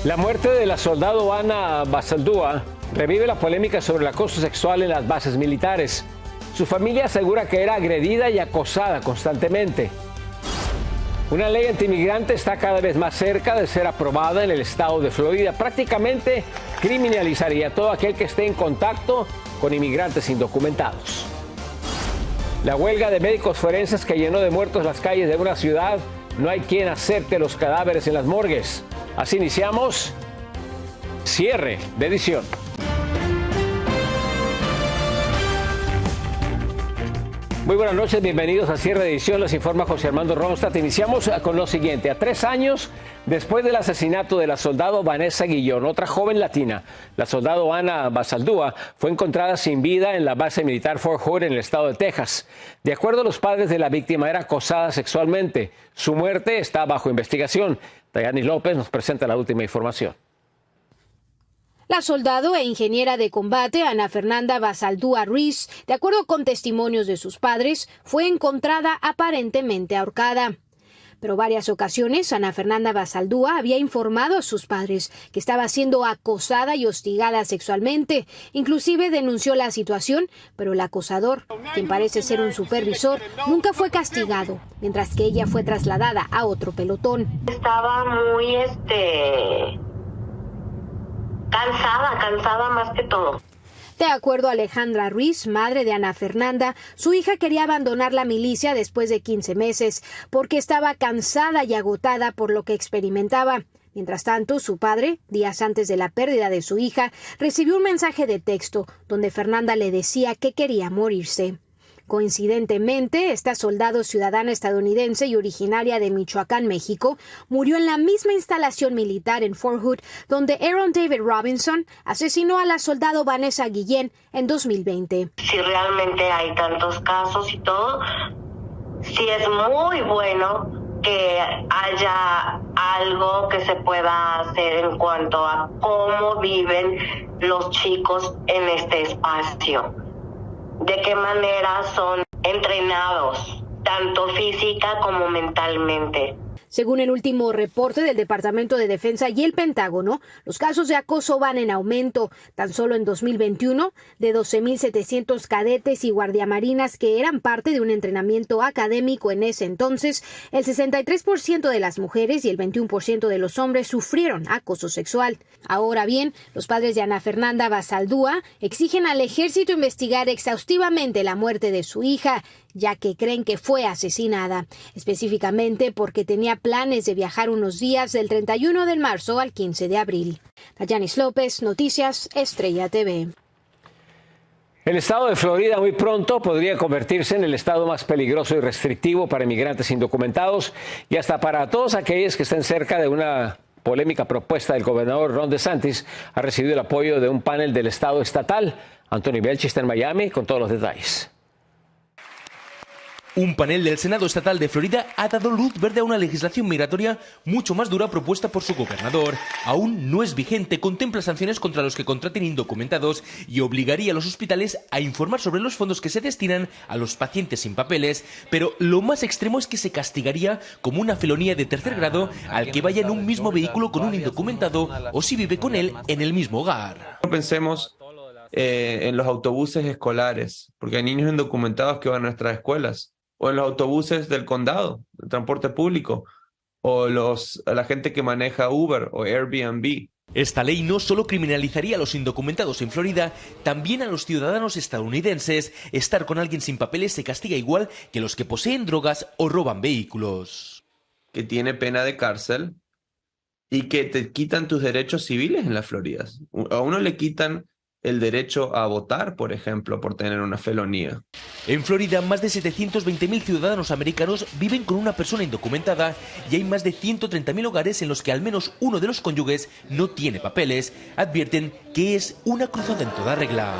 La muerte de la soldado Ana Basaldúa revive la polémica sobre el acoso sexual en las bases militares. Su familia asegura que era agredida y acosada constantemente. Una ley antimigrante está cada vez más cerca de ser aprobada en el estado de Florida. Prácticamente criminalizaría a todo aquel que esté en contacto con inmigrantes indocumentados. La huelga de médicos forenses que llenó de muertos las calles de una ciudad. No hay quien acepte los cadáveres en las morgues. Así iniciamos cierre de edición. Muy buenas noches, bienvenidos a Cierre de Edición, les informa José Armando Ronstadt. Iniciamos con lo siguiente. A 3 años después del asesinato de la soldado Vanessa Guillón, otra joven latina, la soldado Ana Basaldúa, fue encontrada sin vida en la base militar Fort Hood en el estado de Texas. De acuerdo a los padres de la víctima, era acosada sexualmente. Su muerte está bajo investigación. Dayani López nos presenta la última información. La soldado e ingeniera de combate Ana Fernanda Basaldúa Ruiz, de acuerdo con testimonios de sus padres, fue encontrada aparentemente ahorcada. Pero varias ocasiones Ana Fernanda Basaldúa había informado a sus padres que estaba siendo acosada y hostigada sexualmente. Inclusive denunció la situación, pero el acosador, quien parece ser un supervisor, nunca fue castigado, mientras que ella fue trasladada a otro pelotón. Estaba muy cansada más que todo. De acuerdo a Alejandra Ruiz, madre de Ana Fernanda, su hija quería abandonar la milicia después de 15 meses porque estaba cansada y agotada por lo que experimentaba. Mientras tanto, su padre, días antes de la pérdida de su hija, recibió un mensaje de texto donde Fernanda le decía que quería morirse. Coincidentemente, esta soldado ciudadana estadounidense y originaria de Michoacán, México, murió en la misma instalación militar en Fort Hood, donde Aaron David Robinson asesinó a la soldado Vanessa Guillén en 2020. Si realmente hay tantos casos y todo, sí es muy bueno que haya algo que se pueda hacer en cuanto a cómo viven los chicos en este espacio. De qué manera son entrenados, tanto física como mentalmente. Según el último reporte del Departamento de Defensa y el Pentágono, los casos de acoso van en aumento. Tan solo en 2021, de 12,700 cadetes y guardiamarinas que eran parte de un entrenamiento académico en ese entonces, el 63% de las mujeres y el 21% de los hombres sufrieron acoso sexual. Ahora bien, los padres de Ana Fernanda Basaldúa exigen al ejército investigar exhaustivamente la muerte de su hija, ya que creen que fue asesinada, específicamente porque tenía planes de viajar unos días del 31 de marzo al 15 de abril. Dayanis López, Noticias Estrella TV. El estado de Florida muy pronto podría convertirse en el estado más peligroso y restrictivo para inmigrantes indocumentados y hasta para todos aquellos que estén cerca de una polémica propuesta del gobernador Ron DeSantis. Ha recibido el apoyo de un panel del estado estatal. Anthony Belchi está en Miami con todos los detalles. Un panel del Senado Estatal de Florida ha dado luz verde a una legislación migratoria mucho más dura propuesta por su gobernador. Aún no es vigente, contempla sanciones contra los que contraten indocumentados y obligaría a los hospitales a informar sobre los fondos que se destinan a los pacientes sin papeles. Pero lo más extremo es que se castigaría como una felonía de tercer grado al que vaya en un mismo vehículo con un indocumentado o si vive con él en el mismo hogar. Pensemos en los autobuses escolares, porque hay niños indocumentados que van a nuestras escuelas. O en los autobuses del condado, el transporte público, o la gente que maneja Uber o Airbnb. Esta ley no solo criminalizaría a los indocumentados en Florida, también a los ciudadanos estadounidenses. Estar con alguien sin papeles se castiga igual que los que poseen drogas o roban vehículos. Que tiene pena de cárcel y que te quitan tus derechos civiles en la Florida. A uno le quitan el derecho a votar, por ejemplo, por tener una felonía. En Florida, más de 720.000 ciudadanos americanos viven con una persona indocumentada y hay más de 130.000 hogares en los que al menos uno de los cónyuges no tiene papeles. Advierten que es una cruzada en toda regla.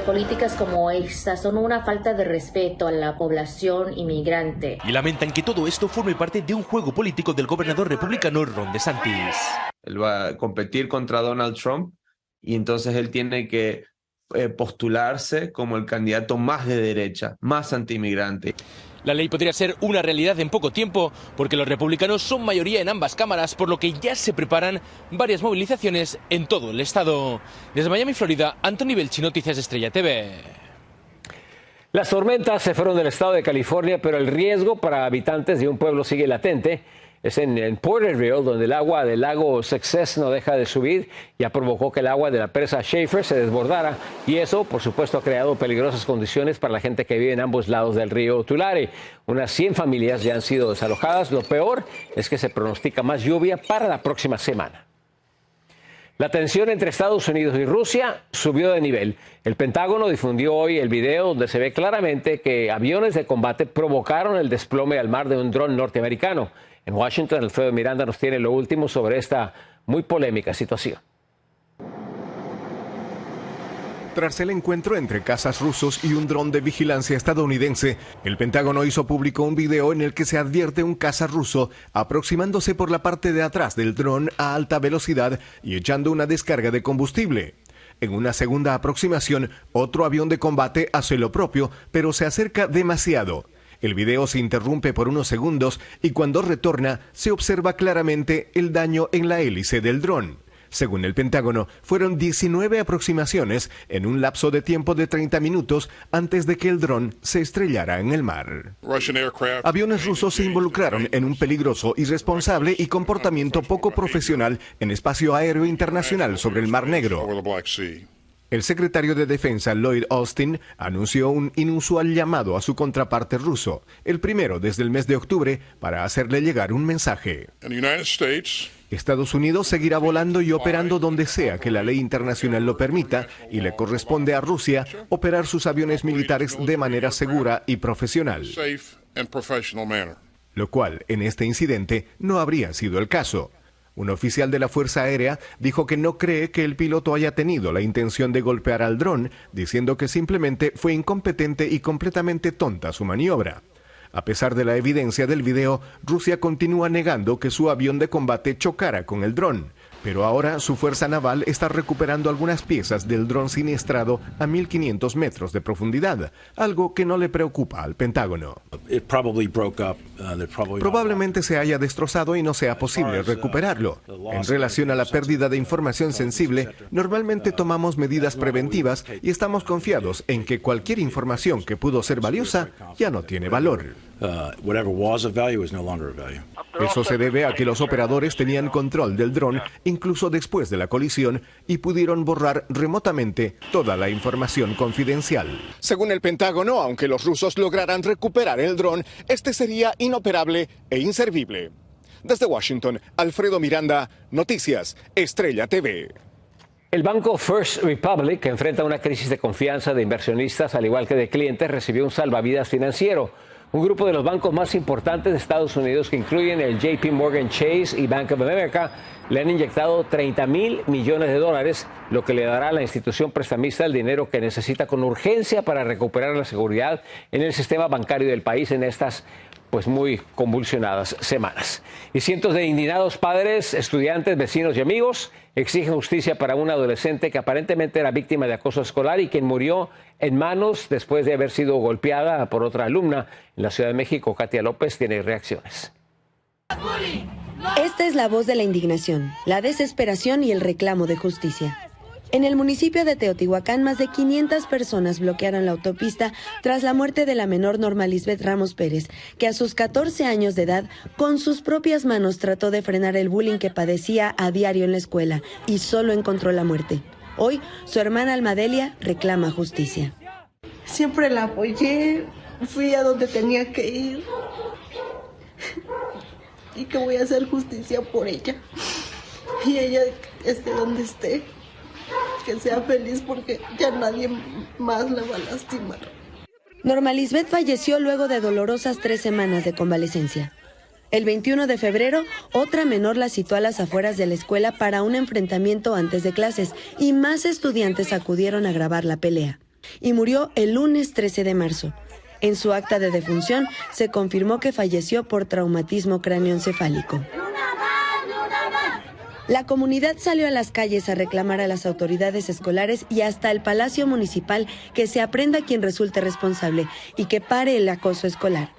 Políticas como esta son una falta de respeto a la población inmigrante. Y lamentan que todo esto forme parte de un juego político del gobernador republicano Ron DeSantis. Él va a competir contra Donald Trump y entonces él tiene que postularse como el candidato más de derecha, más antiinmigrante. La ley podría ser una realidad en poco tiempo, porque los republicanos son mayoría en ambas cámaras, por lo que ya se preparan varias movilizaciones en todo el estado. Desde Miami, Florida, Anthony Belchi, Noticias Estrella TV. Las tormentas se fueron del estado de California, pero el riesgo para habitantes de un pueblo sigue latente. Es en Porterville, donde el agua del lago Success no deja de subir. Ya provocó que el agua de la presa Schaefer se desbordara. Y eso, por supuesto, ha creado peligrosas condiciones para la gente que vive en ambos lados del río Tulare. Unas 100 familias ya han sido desalojadas. Lo peor es que se pronostica más lluvia para la próxima semana. La tensión entre Estados Unidos y Rusia subió de nivel. El Pentágono difundió hoy el video donde se ve claramente que aviones de combate provocaron el desplome al mar de un dron norteamericano. En Washington, Alfredo Miranda nos tiene lo último sobre esta muy polémica situación. Tras el encuentro entre cazas rusos y un dron de vigilancia estadounidense, el Pentágono hizo público un video en el que se advierte un caza ruso aproximándose por la parte de atrás del dron a alta velocidad y echando una descarga de combustible. En una segunda aproximación, otro avión de combate hace lo propio, pero se acerca demasiado. El video se interrumpe por unos segundos y cuando retorna se observa claramente el daño en la hélice del dron. Según el Pentágono, fueron 19 aproximaciones en un lapso de tiempo de 30 minutos antes de que el dron se estrellara en el mar. Aviones rusos se involucraron en un peligroso, irresponsable y comportamiento poco profesional en espacio aéreo internacional sobre el Mar Negro. El secretario de Defensa Lloyd Austin anunció un inusual llamado a su contraparte ruso, el primero desde el mes de octubre, para hacerle llegar un mensaje. Estados Unidos seguirá volando y operando donde sea que la ley internacional lo permita y le corresponde a Rusia operar sus aviones militares de manera segura y profesional. Lo cual, en este incidente, no habría sido el caso. Un oficial de la Fuerza Aérea dijo que no cree que el piloto haya tenido la intención de golpear al dron, diciendo que simplemente fue incompetente y completamente tonta su maniobra. A pesar de la evidencia del video, Rusia continúa negando que su avión de combate chocara con el dron. Pero ahora su fuerza naval está recuperando algunas piezas del dron siniestrado a 1.500 metros de profundidad, algo que no le preocupa al Pentágono. Probablemente se haya destrozado y no sea posible recuperarlo. En relación a la pérdida de información sensible, normalmente tomamos medidas preventivas y estamos confiados en que cualquier información que pudo ser valiosa ya no tiene valor. Eso se debe a que los operadores tenían control del dron incluso después de la colisión y pudieron borrar remotamente toda la información confidencial. Según el Pentágono, aunque los rusos lograran recuperar el dron, este sería inoperable e inservible. Desde Washington, Alfredo Miranda, Noticias Estrella TV. El banco First Republic, que enfrenta una crisis de confianza de inversionistas al igual que de clientes, recibió un salvavidas financiero. Un grupo de los bancos más importantes de Estados Unidos, que incluyen el JP Morgan Chase y Bank of America, le han inyectado $30,000 millones, lo que le dará a la institución prestamista el dinero que necesita con urgencia para recuperar la seguridad en el sistema bancario del país en estas muy convulsionadas semanas. Y cientos de indignados padres, estudiantes, vecinos y amigos exigen justicia para una adolescente que aparentemente era víctima de acoso escolar y quien murió en manos después de haber sido golpeada por otra alumna en la Ciudad de México. Katia López tiene reacciones. Esta es la voz de la indignación, la desesperación y el reclamo de justicia. En el municipio de Teotihuacán, más de 500 personas bloquearon la autopista tras la muerte de la menor Norma Lisbeth Ramos Pérez, que a sus 14 años de edad, con sus propias manos trató de frenar el bullying que padecía a diario en la escuela y solo encontró la muerte. Hoy, su hermana Almadelia reclama justicia. Siempre la apoyé, fui a donde tenía que ir y que voy a hacer justicia por ella. Y ella esté donde esté, que sea feliz porque ya nadie más la va a lastimar. Norma Lisbeth falleció luego de dolorosas 3 semanas de convalecencia. El 21 de febrero, otra menor la citó a las afueras de la escuela para un enfrentamiento antes de clases y más estudiantes acudieron a grabar la pelea. Y murió el lunes 13 de marzo. En su acta de defunción se confirmó que falleció por traumatismo cráneoencefálico. La comunidad salió a las calles a reclamar a las autoridades escolares y hasta el Palacio Municipal que se aprenda quien resulte responsable y que pare el acoso escolar.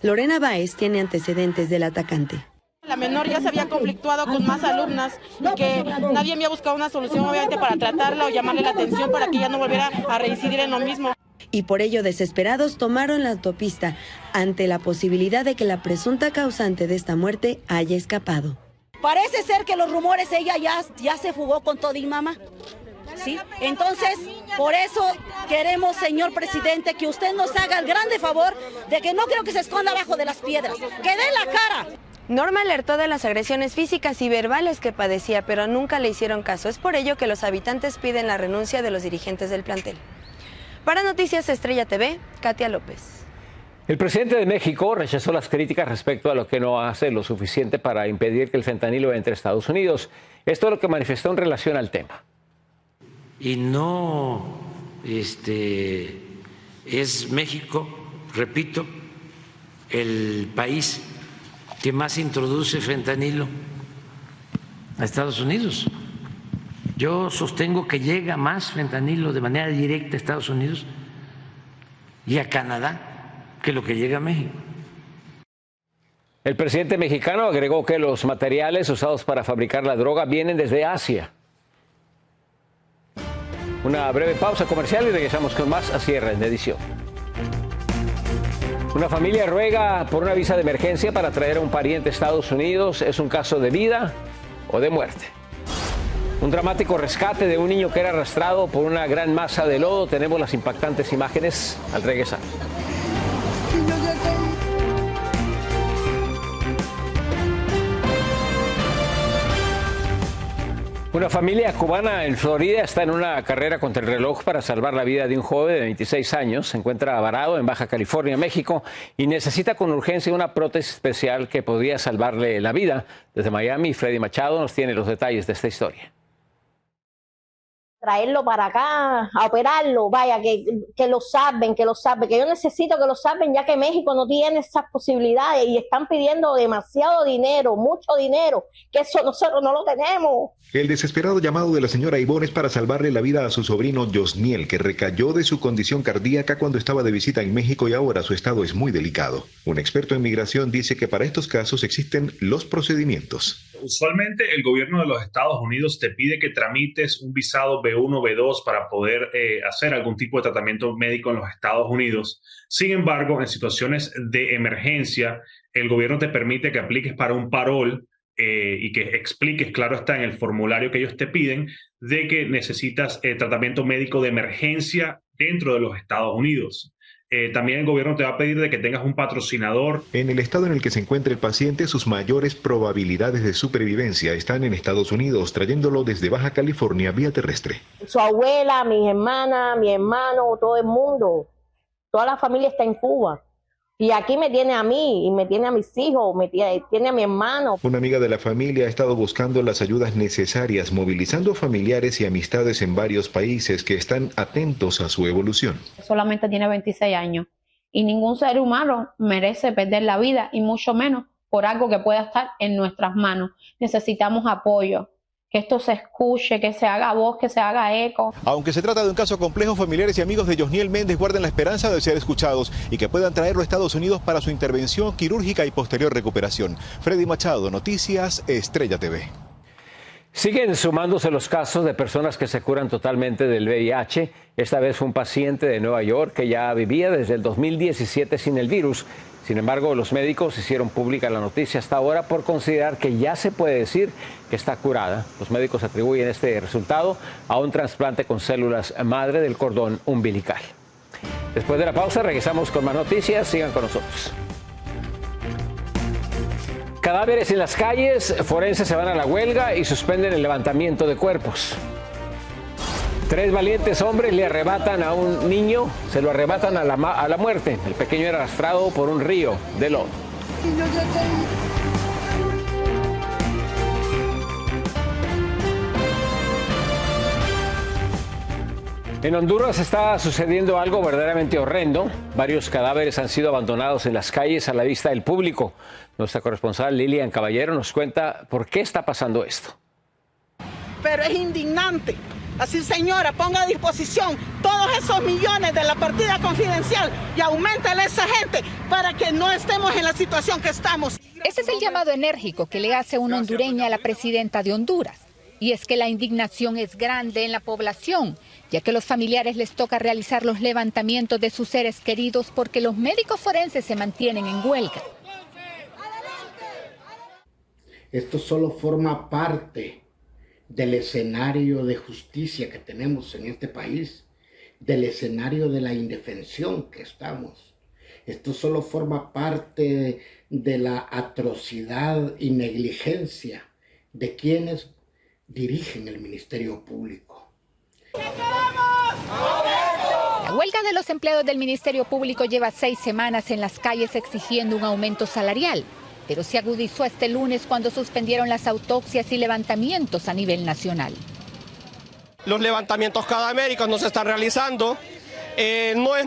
Lorena Báez tiene antecedentes del atacante. La menor ya se había conflictuado con más alumnas y que nadie había buscado una solución obviamente para tratarla o llamarle la atención para que ella no volviera a reincidir en lo mismo. Y por ello, desesperados, tomaron la autopista ante la posibilidad de que la presunta causante de esta muerte haya escapado. Parece ser que los rumores ella ya se fugó con todo y mamá. ¿Sí? Entonces, por eso queremos, señor presidente, que usted nos haga el grande favor de que no creo que se esconda abajo de las piedras, que dé la cara. Norma alertó de las agresiones físicas y verbales que padecía, pero nunca le hicieron caso. Es por ello que los habitantes piden la renuncia de los dirigentes del plantel. Para Noticias Estrella TV, Katia López. El presidente de México rechazó las críticas respecto a lo que no hace lo suficiente para impedir que el fentanilo entre a Estados Unidos. Esto es lo que manifestó en relación al tema. Y no es México, repito, el país que más introduce fentanilo a Estados Unidos. Yo sostengo que llega más fentanilo de manera directa a Estados Unidos y a Canadá que lo que llega a México. El presidente mexicano agregó que los materiales usados para fabricar la droga vienen desde Asia. Una breve pausa comercial y regresamos con más a cierre de edición. Una familia ruega por una visa de emergencia para traer a un pariente a Estados Unidos. ¿Es un caso de vida o de muerte? Un dramático rescate de un niño que era arrastrado por una gran masa de lodo. Tenemos las impactantes imágenes al regresar. Una familia cubana en Florida está en una carrera contra el reloj para salvar la vida de un joven de 26 años. Se encuentra varado en Baja California, México, y necesita con urgencia una prótesis especial que podría salvarle la vida. Desde Miami, Freddy Machado nos tiene los detalles de esta historia. Traerlo para acá, a operarlo, vaya, que lo salven, que yo necesito que lo salven, ya que México no tiene esas posibilidades y están pidiendo demasiado dinero, mucho dinero, que eso nosotros no lo tenemos. El desesperado llamado de la señora Ivonne es para salvarle la vida a su sobrino Josniel, que recayó de su condición cardíaca cuando estaba de visita en México y ahora su estado es muy delicado. Un experto en migración dice que para estos casos existen los procedimientos. Usualmente el gobierno de los Estados Unidos te pide que tramites un visado B1, B2 para poder hacer algún tipo de tratamiento médico en los Estados Unidos. Sin embargo, en situaciones de emergencia, el gobierno te permite que apliques para un parol y que expliques, claro está, en el formulario que ellos te piden, de que necesitas tratamiento médico de emergencia dentro de los Estados Unidos. También el gobierno te va a pedir de que tengas un patrocinador. En el estado en el que se encuentra el paciente, sus mayores probabilidades de supervivencia están en Estados Unidos, trayéndolo desde Baja California vía terrestre. Su abuela, mis hermanas, mi hermano, todo el mundo, toda la familia está en Cuba. Y aquí me tiene a mí, y me tiene a mis hijos, me tiene a mi hermano. Una amiga de la familia ha estado buscando las ayudas necesarias, movilizando familiares y amistades en varios países que están atentos a su evolución. Solamente tiene 26 años y ningún ser humano merece perder la vida y mucho menos por algo que pueda estar en nuestras manos. Necesitamos apoyo. Que esto se escuche, que se haga voz, que se haga eco. Aunque se trata de un caso complejo, familiares y amigos de Josniel Méndez guardan la esperanza de ser escuchados y que puedan traerlo a Estados Unidos para su intervención quirúrgica y posterior recuperación. Freddy Machado, Noticias Estrella TV. Siguen sumándose los casos de personas que se curan totalmente del VIH. Esta vez fue un paciente de Nueva York que ya vivía desde el 2017 sin el virus. Sin embargo, los médicos hicieron pública la noticia hasta ahora por considerar que ya se puede decir que está curada. Los médicos atribuyen este resultado a un trasplante con células madre del cordón umbilical. Después de la pausa regresamos con más noticias. Sigan con nosotros. Cadáveres en las calles, forenses se van a la huelga y suspenden el levantamiento de cuerpos. 3 valientes hombres le arrebatan a un niño, se lo arrebatan a la muerte. El pequeño era arrastrado por un río de lodo. En Honduras está sucediendo algo verdaderamente horrendo. Varios cadáveres han sido abandonados en las calles a la vista del público. Nuestra corresponsal Lilian Caballero nos cuenta por qué está pasando esto. pero es indignante. Así, señora, ponga a disposición todos esos millones de la partida confidencial y auméntale a esa gente para que no estemos en la situación que estamos. Ese es el llamado enérgico que le hace una hondureña a la presidenta de Honduras. Y es que la indignación es grande en la población, ya que a los familiares les toca realizar los levantamientos de sus seres queridos porque los médicos forenses se mantienen en huelga. Esto solo forma parte del escenario de justicia que tenemos en este país, del escenario de la indefensión que estamos. Esto solo forma parte de la atrocidad y negligencia de quienes dirigen el Ministerio Público. La huelga de los empleados del Ministerio Público lleva 6 semanas en las calles exigiendo un aumento salarial, pero se agudizó este lunes cuando suspendieron las autopsias y levantamientos a nivel nacional. Los levantamientos cadavéricos no se están realizando. No es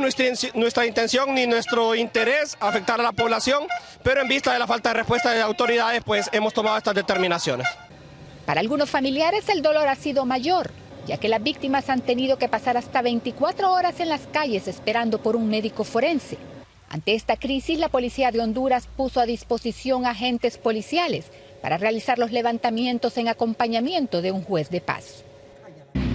nuestra intención ni nuestro interés afectar a la población, pero en vista de la falta de respuesta de autoridades, pues hemos tomado estas determinaciones. Para algunos familiares el dolor ha sido mayor, ya que las víctimas han tenido que pasar hasta 24 horas en las calles esperando por un médico forense. Ante esta crisis, la Policía de Honduras puso a disposición agentes policiales para realizar los levantamientos en acompañamiento de un juez de paz.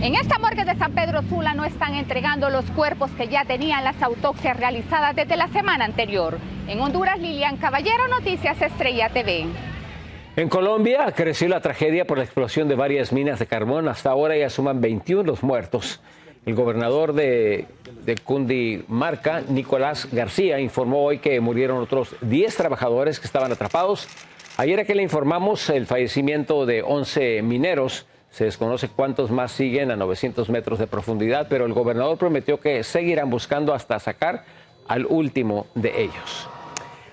En esta morgue de San Pedro Sula no están entregando los cuerpos que ya tenían las autopsias realizadas desde la semana anterior. En Honduras, Lilian Caballero, Noticias Estrella TV. En Colombia creció la tragedia por la explosión de varias minas de carbón. Hasta ahora ya suman 21 los muertos. El gobernador de Cundinamarca, Nicolás García, informó hoy que murieron otros 10 trabajadores que estaban atrapados. Ayer que le informamos el fallecimiento de 11 mineros. Se desconoce cuántos más siguen a 900 metros de profundidad, pero el gobernador prometió que seguirán buscando hasta sacar al último de ellos.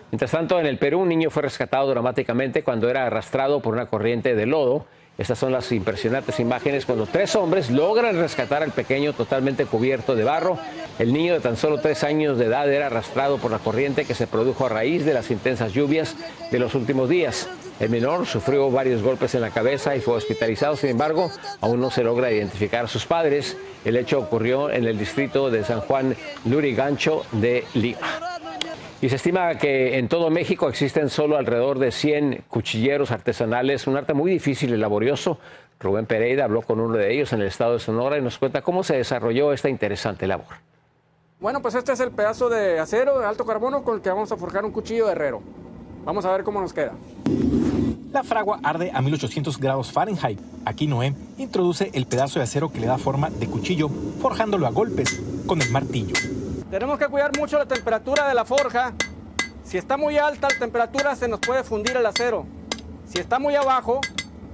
Mientras tanto, en el Perú, un niño fue rescatado dramáticamente cuando era arrastrado por una corriente de lodo. Estas son las impresionantes imágenes cuando 3 hombres logran rescatar al pequeño totalmente cubierto de barro. El niño de tan solo 3 años de edad era arrastrado por la corriente que se produjo a raíz de las intensas lluvias de los últimos días. El menor sufrió varios golpes en la cabeza y fue hospitalizado. Sin embargo, aún no se logra identificar a sus padres. El hecho ocurrió en el distrito de San Juan Lurigancho de Lima. Y se estima que en todo México existen solo alrededor de 100 cuchilleros artesanales, un arte muy difícil y laborioso. Rubén Pereira habló con uno de ellos en el estado de Sonora y nos cuenta cómo se desarrolló esta interesante labor. Bueno, pues este es el pedazo de acero de alto carbono con el que vamos a forjar un cuchillo de herrero. Vamos a ver cómo nos queda. La fragua arde a 1800 grados Fahrenheit. Aquí Noé introduce el pedazo de acero que le da forma de cuchillo, forjándolo a golpes con el martillo. Tenemos que cuidar mucho la temperatura de la forja. Si está muy alta la temperatura se nos puede fundir el acero. Si está muy abajo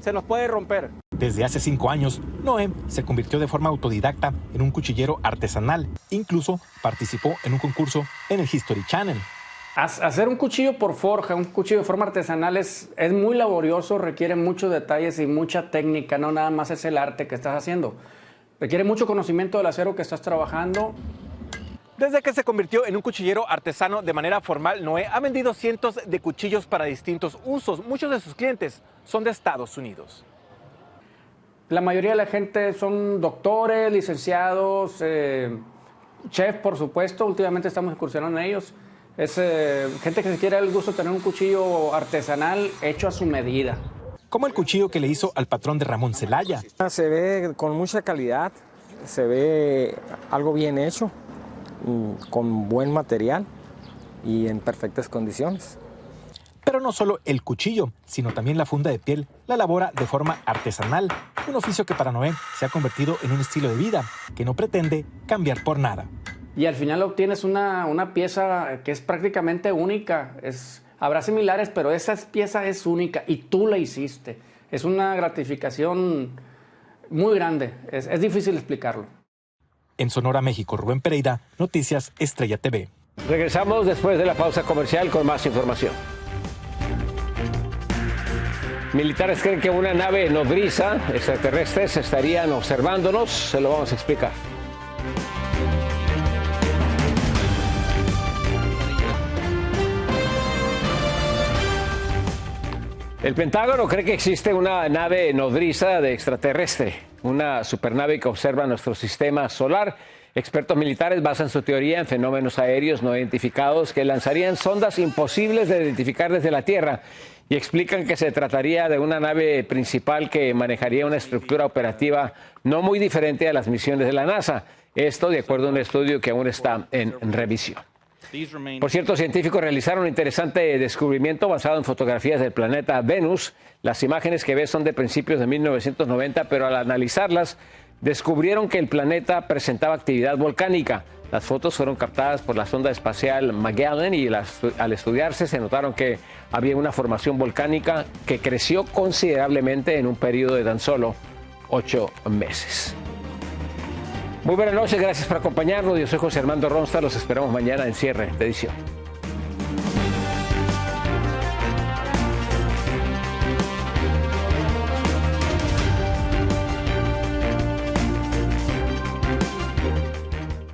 se nos puede romper. Desde hace 5 años, Noé se convirtió de forma autodidacta en un cuchillero artesanal. Incluso participó en un concurso en el History Channel. Hacer un cuchillo por forja, un cuchillo de forma artesanal es muy laborioso, requiere muchos detalles y mucha técnica, no nada más es el arte que estás haciendo. Requiere mucho conocimiento del acero que estás trabajando. Desde que se convirtió en un cuchillero artesano de manera formal, Noé ha vendido cientos de cuchillos para distintos usos. Muchos de sus clientes son de Estados Unidos. La mayoría de la gente son doctores, licenciados, chef, por supuesto. Últimamente estamos incursionando en ellos. Es gente que se quiere el gusto de tener un cuchillo artesanal hecho a su medida. Como el cuchillo que le hizo al patrón de Ramón Celaya. Se ve con mucha calidad, se ve algo bien hecho, con buen material y en perfectas condiciones. Pero no solo el cuchillo, sino también la funda de piel la elabora de forma artesanal, un oficio que para Noé se ha convertido en un estilo de vida que no pretende cambiar por nada. Y al final obtienes una pieza que es prácticamente única. Habrá similares, pero esa pieza es única y tú la hiciste. Es una gratificación muy grande, es difícil explicarlo. En Sonora, México, Rubén Pereira, Noticias Estrella TV. Regresamos después de la pausa comercial con más información. Militares creen que una nave nodriza extraterrestres estarían observándonos. Se lo vamos a explicar. El Pentágono cree que existe una nave nodriza de extraterrestre, una supernave que observa nuestro sistema solar. Expertos militares basan su teoría en fenómenos aéreos no identificados que lanzarían sondas imposibles de identificar desde la Tierra y explican que se trataría de una nave principal que manejaría una estructura operativa no muy diferente a las misiones de la NASA. Esto de acuerdo a un estudio que aún está en revisión. Por cierto, científicos realizaron un interesante descubrimiento basado en fotografías del planeta Venus. Las imágenes que ves son de principios de 1990, pero al analizarlas descubrieron que el planeta presentaba actividad volcánica. Las fotos fueron captadas por la sonda espacial Magellan y al estudiarse se notaron que había una formación volcánica que creció considerablemente en un periodo de tan solo 8 meses. Muy buenas noches, gracias por acompañarnos. Yo soy José Armando Ronsta, los esperamos mañana en cierre de edición.